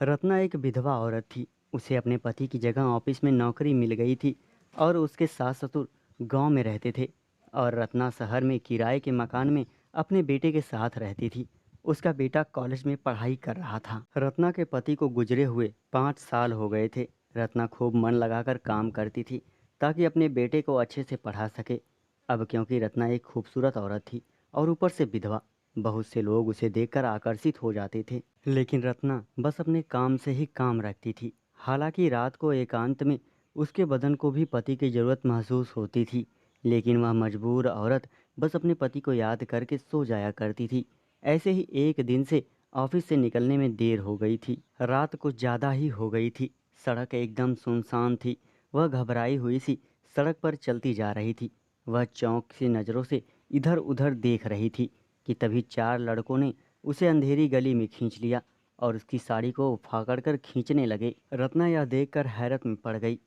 रत्ना एक विधवा औरत थी। उसे अपने पति की जगह ऑफिस में नौकरी मिल गई थी और उसके सास ससुर गांव में रहते थे और रत्ना शहर में किराए के मकान में अपने बेटे के साथ रहती थी। उसका बेटा कॉलेज में पढ़ाई कर रहा था। रत्ना के पति को गुजरे हुए 5 साल हो गए थे। रत्ना खूब मन लगाकर काम करती थी ताकि अपने बेटे को अच्छे से पढ़ा सके। अब क्योंकि रत्ना एक खूबसूरत औरत थी और ऊपर से विधवा, बहुत से लोग उसे देखकर आकर्षित हो जाते थे। लेकिन रत्ना बस अपने काम से ही काम रखती थी। हालांकि रात को एकांत में उसके बदन को भी पति की ज़रूरत महसूस होती थी, लेकिन वह मजबूर औरत बस अपने पति को याद करके सो जाया करती थी। ऐसे ही एक दिन से ऑफिस से निकलने में देर हो गई थी। रात कुछ ज़्यादा ही हो गई थी। सड़क एकदम सुनसान थी। वह घबराई हुई सी सड़क पर चलती जा रही थी। वह चौंक सी नज़रों से इधर उधर देख रही थी कि तभी 4 लड़कों ने उसे अंधेरी गली में खींच लिया और उसकी साड़ी को फाड़ कर खींचने लगे। रत्ना यह देखकर हैरत में पड़ गई।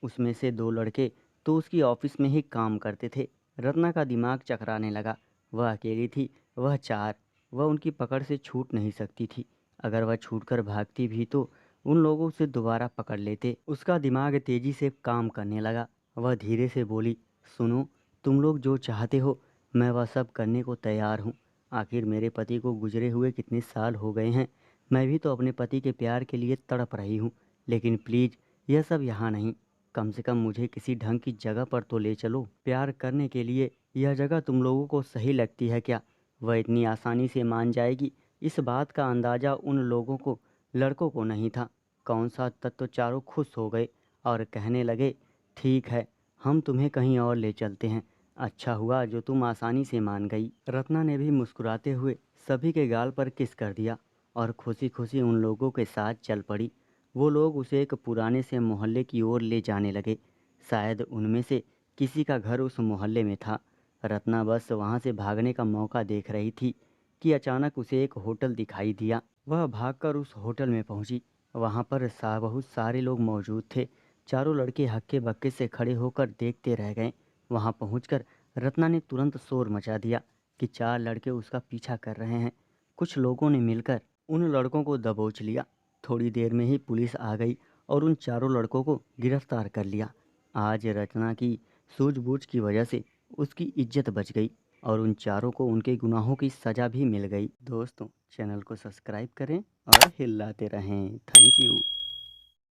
उसमें से 2 लड़के तो उसकी ऑफिस में ही काम करते थे। रत्ना का दिमाग चकराने लगा। वह अकेली थी, वह 4। वह उनकी पकड़ से छूट नहीं सकती थी। अगर वह छूटकर भागती भी तो उन लोगों उसे दोबारा पकड़ लेते। उसका दिमाग तेजी से काम करने लगा। वह धीरे से बोली, सुनो, तुम लोग जो चाहते हो मैं वह सब करने को तैयार हूँ। आखिर मेरे पति को गुजरे हुए कितने साल हो गए हैं। मैं भी तो अपने पति के प्यार के लिए तड़प रही हूँ। लेकिन प्लीज़ यह सब यहाँ नहीं। कम से कम मुझे किसी ढंग की जगह पर तो ले चलो। प्यार करने के लिए यह जगह तुम लोगों को सही लगती है क्या? वह इतनी आसानी से मान जाएगी, इस बात का अंदाज़ा उन लोगों को, लड़कों को नहीं था। कौन सा तत्व चारों खुश हो गए और कहने लगे, ठीक है, हम तुम्हें कहीं और ले चलते हैं। अच्छा हुआ जो तुम आसानी से मान गई। रत्ना ने भी मुस्कुराते हुए सभी के गाल पर किस कर दिया और खुशी खुशी उन लोगों के साथ चल पड़ी। वो लोग उसे एक पुराने से मोहल्ले की ओर ले जाने लगे। शायद उनमें से किसी का घर उस मोहल्ले में था। रत्ना बस वहाँ से भागने का मौका देख रही थी कि अचानक उसे एक होटल दिखाई दिया। वह भागकर उस होटल में पहुंची। वहाँ पर बहुत सारे लोग मौजूद थे। चारों लड़के हक्के बक्के से खड़े होकर देखते रह गए। वहाँ पहुंचकर रत्ना ने तुरंत शोर मचा दिया कि 4 लड़के उसका पीछा कर रहे हैं। कुछ लोगों ने मिलकर उन लड़कों को दबोच लिया। थोड़ी देर में ही पुलिस आ गई और उन चारों लड़कों को गिरफ्तार कर लिया। आज रचना की सूझबूझ की वजह से उसकी इज्जत बच गई और उन चारों को उनके गुनाहों की सज़ा भी मिल गई। दोस्तों, चैनल को सब्सक्राइब करें और हिलाते रहें। Thank you.